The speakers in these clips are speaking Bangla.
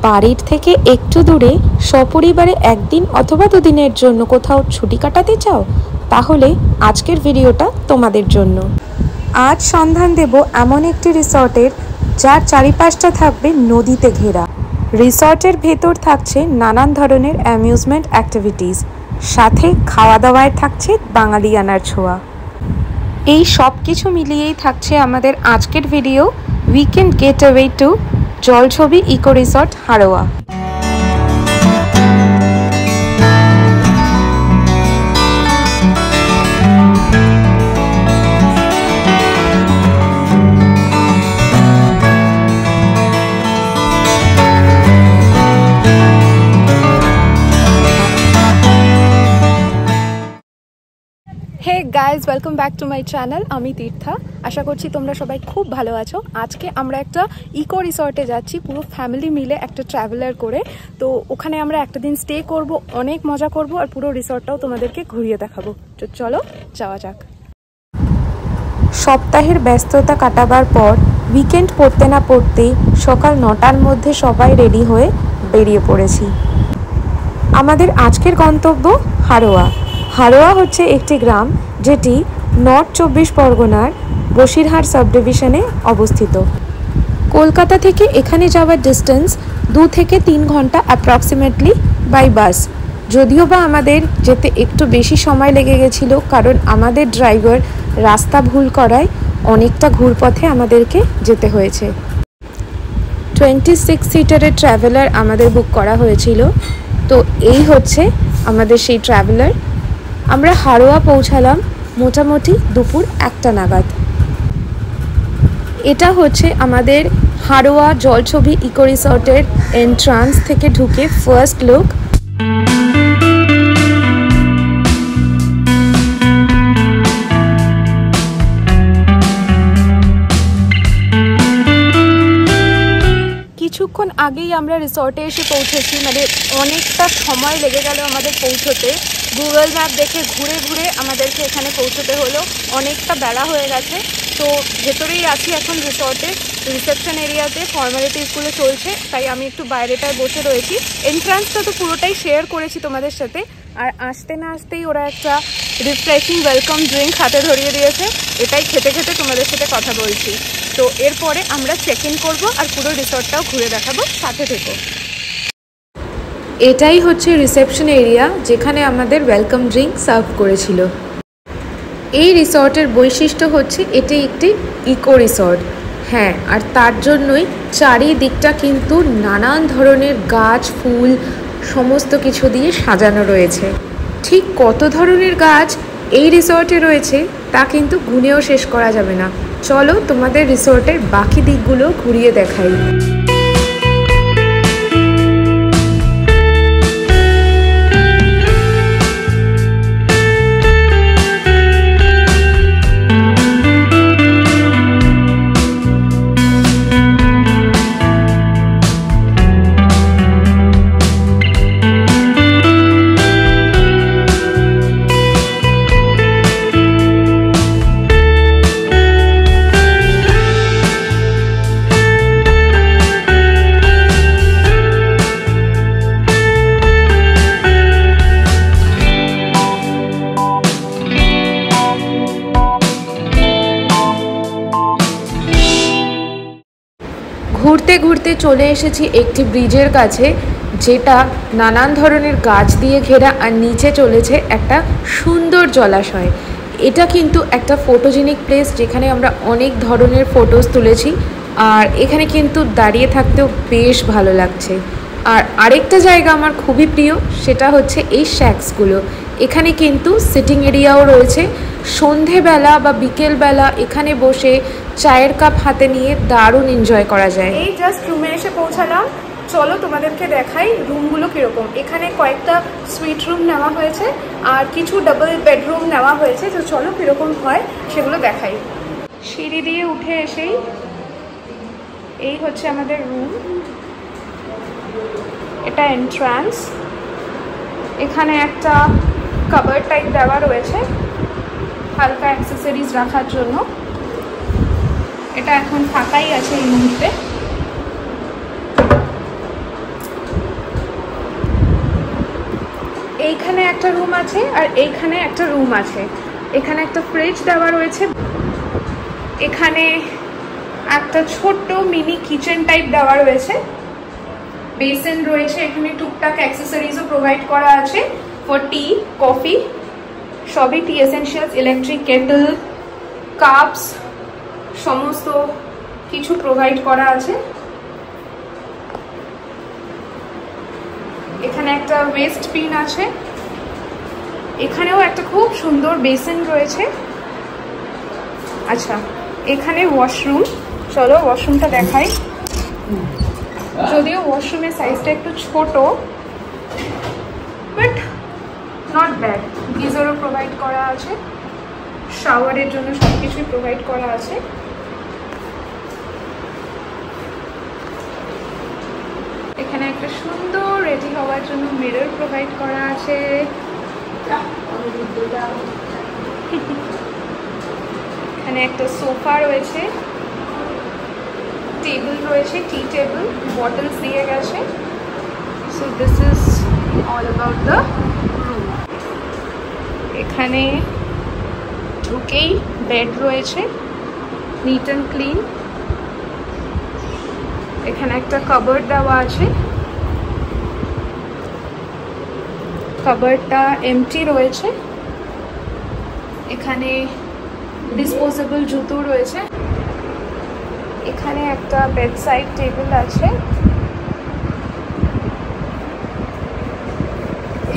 বাড়ির থেকে একটু দূরে সপরিবারে একদিন অথবা দুদিনের জন্য কোথাও ছুটি কাটাতে চাও, তাহলে আজকের ভিডিওটা তোমাদের জন্য। আজ সন্ধান দেব এমন একটি রিসর্টের যার চারিপাশটা থাকবে নদীতে ঘেরা। রিসর্টের ভেতর থাকছে নানান ধরনের অ্যামিউজমেন্ট অ্যাক্টিভিটিস, সাথে খাওয়া দাওয়ায় থাকছে বাঙালিয়ানার ছোঁয়া। এই সব কিছু মিলিয়েই থাকছে আমাদের আজকের video, weekend getaway to Jalchhobi eco resort Haroa. Hey guys, welcome back to my channel. আমি তীর্থা, আশা করছি তোমরা সবাই খুব ভালো আছো। আজকে আমরা একটা ইকো রিসর্টে যাচ্ছি, পুরো ফ্যামিলি মিলে একটা ট্রাভেলার করে। তো ওখানে আমরা একটা দিন স্টে করব, অনেক মজা করব, আর পুরো রিসর্টটাও তোমাদেরকে ঘুরিয়ে দেখাবো। তো চলো যাওয়া যাক। সপ্তাহের ব্যস্ততা কাটাবার পর উইকেন্ড পড়তে না পড়তেই সকাল 9টার মধ্যে সবাই রেডি হয়ে বেরিয়ে পড়েছি। আমাদের আজকের গন্তব্য হাড়োয়া। হাড়োয়া হচ্ছে একটি গ্রাম যেটি নর্থ 24 পরগনার বসিরহাট সাব ডিভিশনে অবস্থিত। কলকাতা থেকে এখানে যাওয়ার ডিস্টেন্স 2 থেকে 3 ঘন্টা অ্যাপ্রক্সিমেটলি বাই বাস। যদিও বা আমাদের যেতে একটু বেশি সময় লেগে গেছিল, কারণ আমাদের ড্রাইভার রাস্তা ভুল করায় অনেকটা ঘুরপথে আমাদেরকে যেতে হয়েছে। 26 সিটারের ট্রাভেলার আমাদের বুক করা হয়েছিল। তো এই হচ্ছে আমাদের সেই ট্রাভেলার। আমরা হাড়োয়া পৌঁছালাম মোটামুটি দুপুর 1টা নাগাদ। এটা হচ্ছে আমাদের হাড়োয়া জলছবি ইকো রিসর্টের এন্ট্রান্স থেকে ঢুকে ফার্স্ট লুক। কিছুক্ষণ আগেই আমরা রিসর্টে এসে পৌঁছেছি, মানে অনেকটা সময় লেগে গেল আমাদের পৌঁছতে। গুগল ম্যাপ দেখে ঘুরে ঘুরে আমাদেরকে এখানে পৌঁছতে হলো, অনেকটা বেলা হয়ে গেছে। তো ভেতরেই আছি এখন রিসর্টে, রিসেপশন এরিয়াতে ফর্মালিটিসগুলো চলছে, তাই আমি একটু বাইরেটায় বসে রয়েছি। এন্ট্রান্সটা তো পুরোটাই শেয়ার করেছি তোমাদের সাথে। আর আসতে না আসতেই ওরা একটা রিফ্রেশিং ওয়েলকাম ড্রিঙ্ক হাতে ধরিয়ে দিয়েছে, এটাই খেতে খেতে তোমাদের সাথে কথা বলছি। তো এরপরে আমরা চেক ইন করবো আর পুরো রিসর্টটাও ঘুরে দেখাবো, সাথে থেকো। এটাই হচ্ছে রিসেপশন এরিয়া, যেখানে আমাদের ওয়েলকাম ড্রিঙ্ক সার্ভ করেছিল। এই রিসর্টের বৈশিষ্ট্য হচ্ছে এটি একটি ইকো রিসর্ট। হ্যাঁ, আর তার জন্যই চারিদিকটা কিন্তু নানান ধরনের গাছ, ফুল সমস্ত কিছু দিয়ে সাজানো রয়েছে। ঠিক কত ধরনের গাছ এই রিসর্টে রয়েছে তা কিন্তু গুনেও শেষ করা যাবে না। চলো তোমাদের রিসর্টের বাকি দিকগুলো ঘুরিয়ে দেখাই। ঘুরতে ঘুরতে চলে এসেছি একটি ব্রিজের কাছে, যেটা নানান ধরনের গাছ দিয়ে ঘেরা, আর নিচে চলেছে একটা সুন্দর জলাশয়। এটা কিন্তু একটা ফটোজেনিক প্লেস, যেখানে আমরা অনেক ধরনের ফটোজ তুলেছি। আর এখানে কিন্তু দাঁড়িয়ে থাকতেও বেশ ভালো লাগছে। আর আরেকটা জায়গা আমার খুবই প্রিয়, সেটা হচ্ছে এই শ্যাক্সগুলো। এখানে কিন্তু সিটিং এরিয়াও রয়েছে। সন্ধেবেলা বা বিকেলবেলা এখানে বসে চায়ের কাপ হাতে নিয়ে দারুণ এনজয় করা যায়। এই জাস্ট রুমে এসে পৌঁছালাম, চলো তোমাদেরকে দেখাই রুমগুলো কীরকম। এখানে কয়েকটা সুইট রুম নেওয়া হয়েছে আর কিছু ডাবল বেডরুম নেওয়া হয়েছে। তো চলো কীরকম হয় সেগুলো দেখাই। সিঁড়ি দিয়ে উঠে এসেই এই হচ্ছে আমাদের রুম, এটা এন্ট্রান্স। এখানে একটা কাবার্ড টাইপ দেওয়া রয়েছে হালকা অ্যাক্সেসরিজ রাখার জন্য। এটা এখন ফাঁকাই আছে এই মুহূর্তে। এইখানে একটা রুম আছে আর এইখানে একটা রুম আছে। এখানে একটা ফ্রিজ দেওয়া রয়েছে, এখানে একটা ছোট্ট মিনি কিচেন টাইপ দেওয়া রয়েছে, বেসিন রয়েছে, এখানে টুকটাক অ্যাক্সেসরিজও প্রোভাইড করা আছে ফর টি কফি, সবই টি এসেনশিয়ালস, ইলেকট্রিক কেটল, কাপস, সমস্ত কিছু প্রোভাইড করা আছে। এখানে একটা ওয়েস্ট পিন আছে, এখানেও একটা খুব সুন্দর বেসিন রয়েছে। আচ্ছা, এখানে ওয়াশরুম, চলো ওয়াশরুমটা দেখাই। যদিও ওয়াশরুমের সাইজটা একটু ছোট, বাট নট ব্যাড। গিজারও প্রোভাইড করা আছে, শাওয়ারের জন্য সব কিছুই প্রোভাইড করা আছে। এখানে একটা সুন্দর রেডি হওয়ার জন্য মিরর প্রোভাইড করা আছে। এখানে একটা সোফা রয়েছে, টেবিল রয়েছে, টি টেবিল, বটলস দিয়ে গেছে। So this is all about the room. এখানে ঢুকেই বেড রয়েছে, নিট অ্যান্ড ক্লিন। এখানে একটা কাবার্ড দেওয়া আছে, কাবার্ডটা এমটি রয়েছে। এখানে ডিসপোজেবল জুতো রয়েছে। এখানে একটা বেডসাইড টেবিল আছে,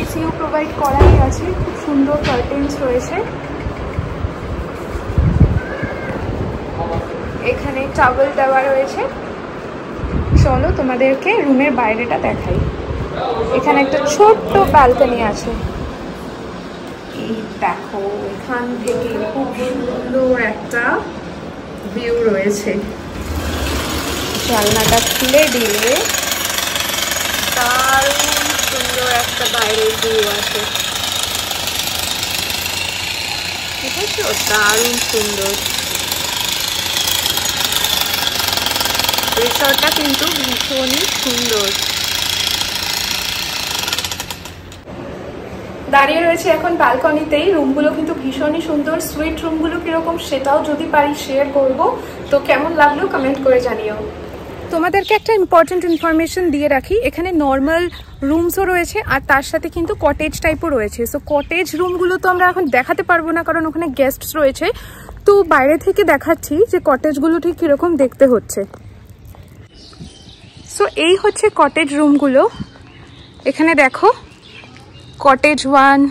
এসিও প্রোভাইড করাই আছে, খুব সুন্দর কার্টেন্স রয়েছে। এখানে টাওয়েল দেওয়া রয়েছে। চলো তোমাদেরকে রুমের বাইরেটা দেখাই। এখানে একটা ছোট্ট ব্যালকনি আছে, এই দেখো এখান থেকে খুব সুন্দর একটা ভিউ রয়েছে। জানলাটা খুলে দিলে দারুণ সুন্দর একটা বাইরের ভিউ আছে, ঠিক আছে? দারুণ সুন্দর। রিসর্টটা কিন্তু ভীষণই সুন্দর। দাঁড়িয়ে রয়েছে এখন ব্যালকনিতেই। রুমগুলো কিন্তু ভীষণই সুন্দর। সুইট রুমগুলো কিরকম সেটাও যদি পারি শেয়ার করব, তো কেমন লাগলো কমেন্ট করে জানিও। তোমাদেরকে একটা ইম্পর্টেন্ট ইনফরমেশন দিয়ে রাখি, এখানে নর্মাল রুমসও রয়েছে আর তার সাথে কিন্তু কটেজ টাইপও রয়েছে। সো কটেজ রুমগুলো তো আমরা এখন দেখাতে পারবো না, কারণ ওখানে গেস্টস রয়েছে। তো বাইরে থেকে দেখাচ্ছি যে কটেজগুলো ঠিক কিরকম দেখতে হচ্ছে। সো এই হচ্ছে কটেজ রুমগুলো। এখানে দেখো কটেজ 1,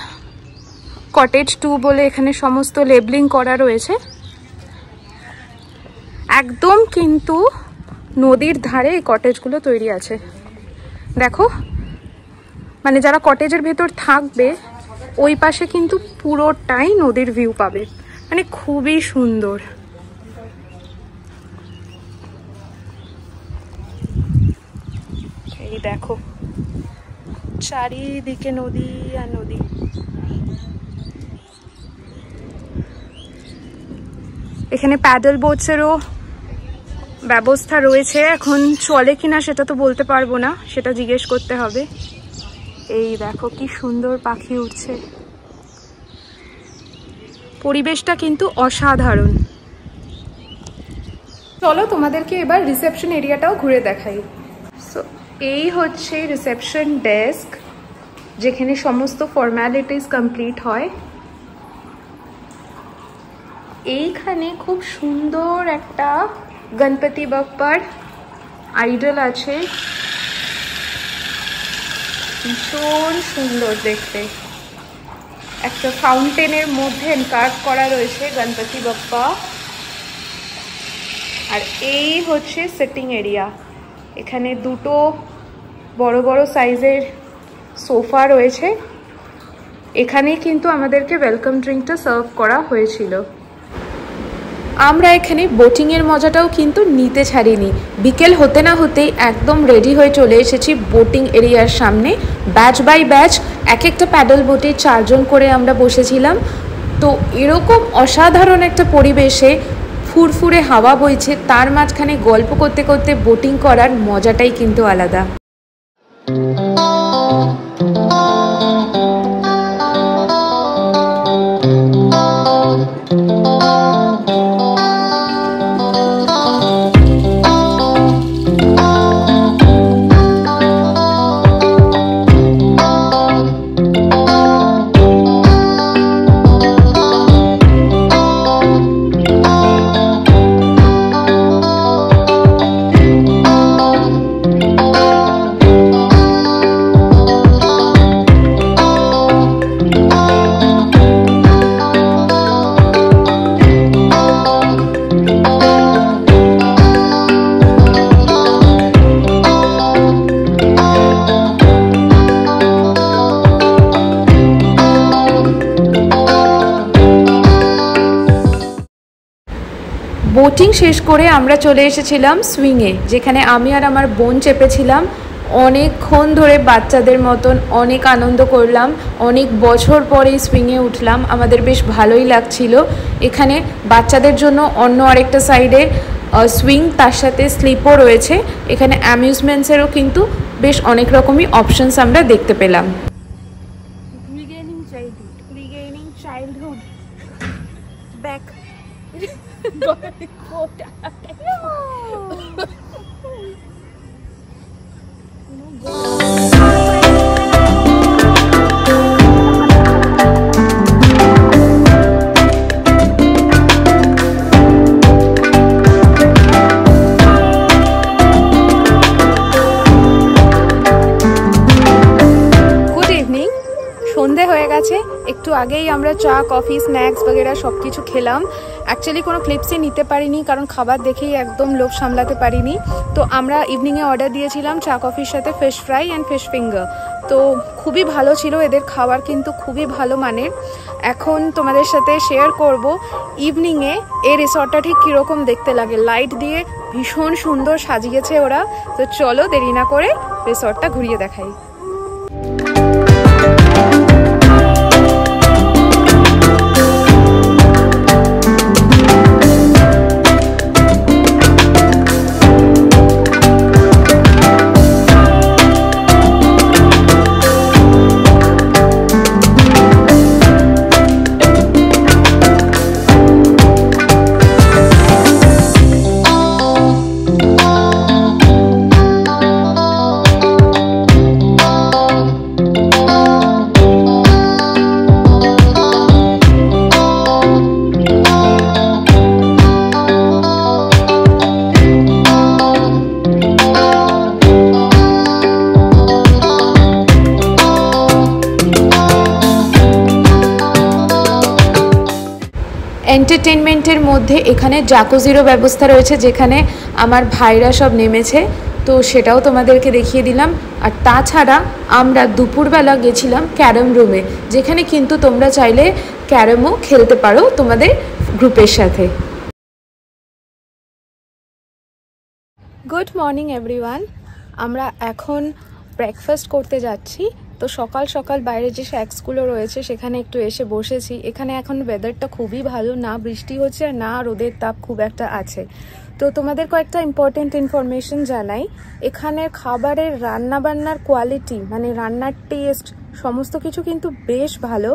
কটেজ 2 বলে এখানে সমস্ত লেবলিং করা রয়েছে। একদম কিন্তু নদীর ধারে এই কটেজগুলো তৈরি আছে। দেখো, মানে যারা কটেজের ভেতর থাকবে ওই পাশে কিন্তু পুরোটাই নদীর ভিউ পাবে, মানে খুবই সুন্দর। এই দেখো চারিদিকে নদী আর নদী। এখানে প্যাডেল বোটসেরও ব্যবস্থা রয়েছে, এখন চলে কিনা সেটা তো বলতে পারবো না, সেটা জিজ্ঞেস করতে হবে। এই দেখো কি সুন্দর পাখি উঠছে, পরিবেশটা কিন্তু অসাধারণ। চলো তোমাদেরকে এবার রিসেপশন এরিয়াটাও ঘুরে দেখাই। সো এই হচ্ছে রিসেপশন ডেস্ক, যেখানে সমস্ত ফর্মালিটিস কমপ্লিট হয়। এইখানে খুব সুন্দর একটা গণপতি বাপ্পার আইডল আছে, ভীষণ সুন্দর দেখতে। একটা ফাউন্টেনের মধ্যে এনকার্ভ করা রয়েছে গণপতি বাপ্পা। আর এই হচ্ছে সিটিং এরিয়া, এখানে দুটো বড় বড় সাইজের সোফা রয়েছে। এখানেই কিন্তু আমাদেরকে ওয়েলকাম ড্রিঙ্কটা সার্ভ করা হয়েছিল। আমরা এখানে বোটিংয়ের মজাটাও কিন্তু নিতে ছাড়িনি। বিকেল হতে না হতেই একদম রেডি হয়ে চলে এসেছি বোটিং এরিয়ার সামনে। ব্যাচ বাই ব্যাচ এক একটা প্যাডেল বোটে 4 জন করে আমরা বসেছিলাম। তো এরকম অসাধারণ একটা পরিবেশে ফুরফুরে হাওয়া বইছে, তার মাঝখানে গল্প করতে করতে বোটিং করার মজাটাই কিন্তু আলাদা। বোটিং শেষ করে আমরা চলে এসেছিলাম সুইংয়ে, যেখানে আমি আর আমার বোন চেপেছিলাম। অনেকক্ষণ ধরে বাচ্চাদের মতন অনেক আনন্দ করলাম। অনেক বছর পরে সুইংয়ে উঠলাম, আমাদের বেশ ভালোই লাগছিল। এখানে বাচ্চাদের জন্য অন্য আরেকটা সাইডে সুইং, তার সাথে স্লিপও রয়েছে। এখানে অ্যামিউজমেন্টসেরও কিন্তু বেশ অনেক রকমই অপশনস আমরা দেখতে পেলাম। Regaining childhood back. সন্ধে হয়ে গেছে, একটু আগেই আমরা চা কফি স্ন্যাক্স বগেরা সব কিছু খেলাম। অ্যাকচুয়ালি কোনো ক্লিপসই নিতে পারিনি, কারণ খাবার দেখেই একদম লোভ সামলাতে পারিনি। তো আমরা ইভিনিংয়ে অর্ডার দিয়েছিলাম চা কফির সাথে fish fry and fish finger. তো খুবই ভালো ছিল, এদের খাবার কিন্তু খুবই ভালো মানের। এখন তোমাদের সাথে শেয়ার করব ইভিনিংয়ে এই রিসর্টটা ঠিক কীরকম দেখতে লাগে। লাইট দিয়ে ভীষণ সুন্দর সাজিয়েছে ওরা। তো চলো দেরি না করে রিসর্টটা ঘুরিয়ে দেখাই। এন্টারটেনমেন্টের মধ্যে এখানে জাকুজিরও ব্যবস্থা রয়েছে, যেখানে আমার ভাইরা সব নেমেছে, তো সেটাও তোমাদেরকে দেখিয়ে দিলাম। আর তাছাড়া আমরা দুপুরবেলা গেছিলাম ক্যারম রুমে, যেখানে কিন্তু তোমরা চাইলে ক্যারমও খেলতে পারো তোমাদের গ্রুপের সাথে। গুড মর্নিং এভরিওয়ান, আমরা এখন ব্রেকফাস্ট করতে যাচ্ছি। তো সকাল সকাল বাইরে যে শ্যাক্সগুলো রয়েছে সেখানে একটু এসে বসেছি। এখানে এখন ওয়েদারটা খুবই ভালো, না বৃষ্টি হচ্ছে আর না রোদের তাপ খুব একটা আছে। তো তোমাদের কয়েকটা ইম্পর্টেন্ট ইনফরমেশন জানাই। এখানের খাবারের রান্নাবান্নার কোয়ালিটি, মানে রান্নার টেস্ট, সমস্ত কিছু কিন্তু বেশ ভালো।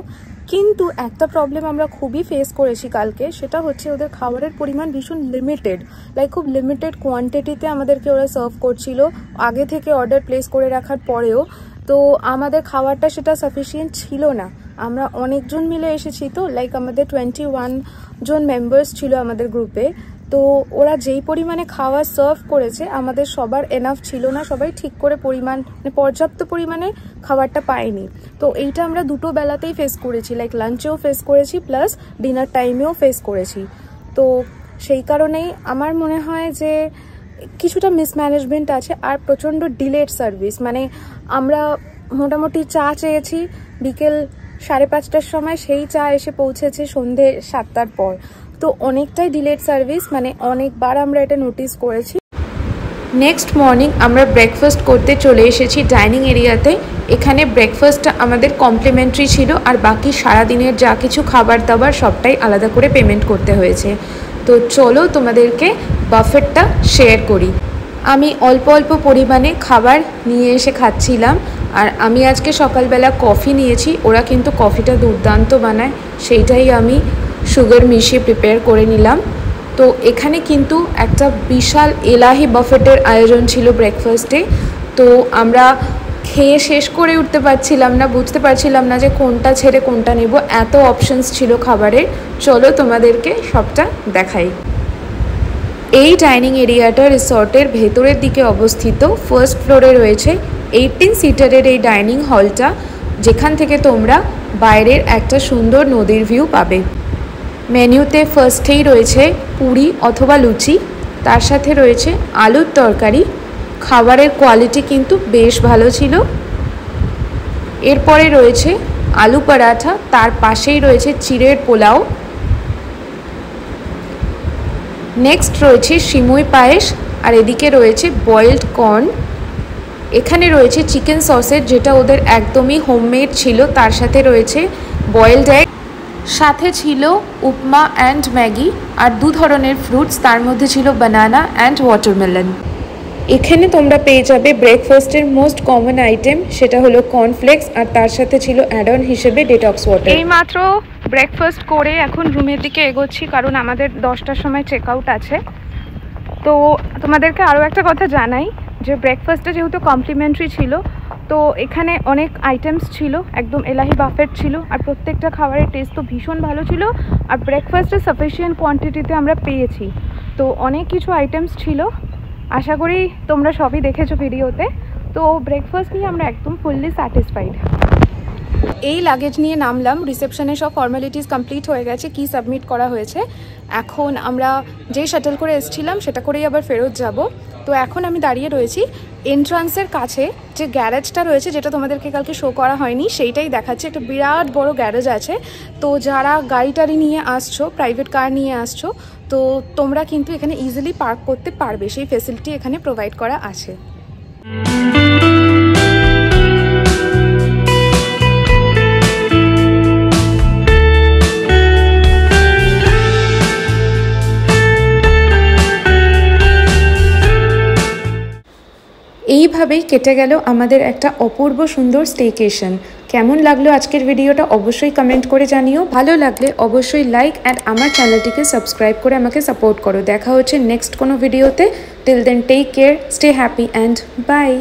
কিন্তু একটা প্রবলেম আমরা খুবই ফেস করেছি কালকে, সেটা হচ্ছে ওদের খাবারের পরিমাণ ভীষণ লিমিটেড, লাইক খুব লিমিটেড কোয়ান্টিটিতে আমাদেরকে ওরা সার্ভ করছিল আগে থেকে অর্ডার প্লেস করে রাখার পরেও। তো আমাদের খাবারটা সেটা সাফিসিয়েন্ট ছিল না। আমরা অনেকজন মিলে এসেছি, তো লাইক আমাদের 21 জন মেম্বার্স ছিল আমাদের গ্রুপে। তো ওরা যেই পরিমাণে খাবার সার্ভ করেছে আমাদের সবার এনাফ ছিল না, সবাই ঠিক করে পর্যাপ্ত পরিমাণে খাবারটা পায়নি। তো এইটা আমরা দুটো বেলাতেই ফেস করেছি, লাইক লাঞ্চেও ফেস করেছি প্লাস ডিনার টাইমেও ফেস করেছি। তো সেই কারণেই আমার মনে হয় যে কিছুটা মিসম্যানেজমেন্ট আছে আর প্রচণ্ড ডিলেড সার্ভিস। মানে আমরা মোটামুটি চা চেয়েছি বিকেল 5:30টার সময়, সেই চা এসে পৌঁছেছে সন্ধে 7টার পর। তো অনেকটাই ডিলেড সার্ভিস, মানে অনেকবার আমরা এটা নোটিস করেছি। নেক্সট মর্নিং আমরা ব্রেকফাস্ট করতে চলে এসেছি ডাইনিং এরিয়াতে। এখানে ব্রেকফাস্টটা আমাদের কমপ্লিমেন্টারি ছিল, আর বাকি সারাদিনের যা কিছু খাবার দাবার সবটাই আলাদা করে পেমেন্ট করতে হয়েছে। তো চলো তোমাদেরকে বাফেটটা শেয়ার করি। আমি অল্প অল্প পরিমাণে খাবার নিয়ে এসে খাচ্ছিলাম, আর আমি আজকে সকালবেলা কফি নিয়েছি। ওরা কিন্তু কফিটা দুর্দান্ত বানায়, সেইটাই আমি সুগার মিশিয়ে প্রিপেয়ার করে নিলাম। তো এখানে কিন্তু একটা বিশাল এলাহি বাফেটের আয়োজন ছিল ব্রেকফাস্টে। তো আমরা খেয়ে শেষ করে উঠতে পারছিলাম না, বুঝতে পারছিলাম না যে কোনটা ছেড়ে কোনটা নেব, এত অপশনস ছিল খাবারের। চলো তোমাদেরকে সবটা দেখাই। এই ডাইনিং এরিয়াটা রিসর্টের ভেতরের দিকে অবস্থিত। ফার্স্ট ফ্লোরে রয়েছে 18 সিটারের এই ডাইনিং হলটা, যেখান থেকে তোমরা বাইরের একটা সুন্দর নদীর ভিউ পাবে। মেনুতে ফার্স্টেই রয়েছে পুরি অথবা লুচি, তার সাথে রয়েছে আলুর তরকারি। খাবারের কোয়ালিটি কিন্তু বেশ ভালো ছিল। এরপরে রয়েছে আলু পরাঠা, তার পাশেই রয়েছে চিড়ের পোলাও। নেক্সট রয়েছে সিমুই পায়েস, আর এদিকে রয়েছে বয়েলড কর্ন। এখানে রয়েছে চিকেন সসেজ, যেটা ওদের একদমই হোমমেড ছিল, তার সাথে রয়েছে বয়েলড এগ, সাথে ছিল উপমা অ্যান্ড ম্যাগি, আর 2 ধরনের ফ্রুটস, তার মধ্যে ছিল বানানা অ্যান্ড ওয়াটারমেলন। এখানে তোমরা পেয়ে যাবে ব্রেকফাস্টের মোস্ট কমন আইটেম, সেটা হলো কর্নফ্লেক্স, আর তার সাথে ছিল অ্যাড অন হিসেবে ডেটক্স ওয়াটার। এইমাত্র ব্রেকফাস্ট করে এখন রুমের দিকে এগোচ্ছি, কারণ আমাদের 10টার সময় চেক আউট আছে। তো তোমাদেরকে আরও একটা কথা জানাই যে ব্রেকফাস্টটা যেহেতু কমপ্লিমেন্টারি ছিল, তো এখানে অনেক আইটেমস ছিল, একদম এলাহি বাফেট ছিল, আর প্রত্যেকটা খাবারের টেস্ট তো ভীষণ ভালো ছিল, আর ব্রেকফাস্টে সাফিসিয়েন্ট কোয়ান্টিটিতে আমরা পেয়েছি। তো অনেক কিছু আইটেমস ছিল, আশা করি তোমরা সবই দেখেছো ভিডিওতে। তো ব্রেকফাস্ট নিয়ে আমরা একদম ফুললি স্যাটিসফাইড। এই লাগেজ নিয়ে নামলাম, রিসেপশনে সব ফর্মালিটিস কমপ্লিট হয়ে গেছে, কি সাবমিট করা হয়েছে। এখন আমরা যেই শাটল করে এসেছিলাম সেটা করেই আবার ফেরত যাব। তো এখন আমি দাঁড়িয়ে রয়েছি এন্ট্রান্সের কাছে, যে গ্যারেজটা রয়েছে, যেটা তোমাদেরকে কালকে শো করা হয়নি, সেইটাই দেখাচ্ছে। একটা বিরাট বড় গ্যারেজ আছে। তো যারা গাড়ি টাড়ি নিয়ে আসছো, প্রাইভেট কার নিয়ে আসছো, তো তোমরা কিন্তু এখানে ইজিলি পার্ক করতে পারবে, সেই ফেসিলিটি এখানে প্রোভাইড করা আছে। এইভাবেই কেটে গেল আমাদের একটা অপূর্ব সুন্দর স্টেকেশন। কেমন লাগলো আজকের ভিডিওটা অবশ্যই কমেন্ট করে জানিও। ভালো লাগলে অবশ্যই লাইক অ্যান্ড আমার চ্যানেলটিকে সাবস্ক্রাইব করে আমাকে সাপোর্ট করো। দেখা হচ্ছে নেক্সট কোনো ভিডিওতে। Till then take care, stay happy and by.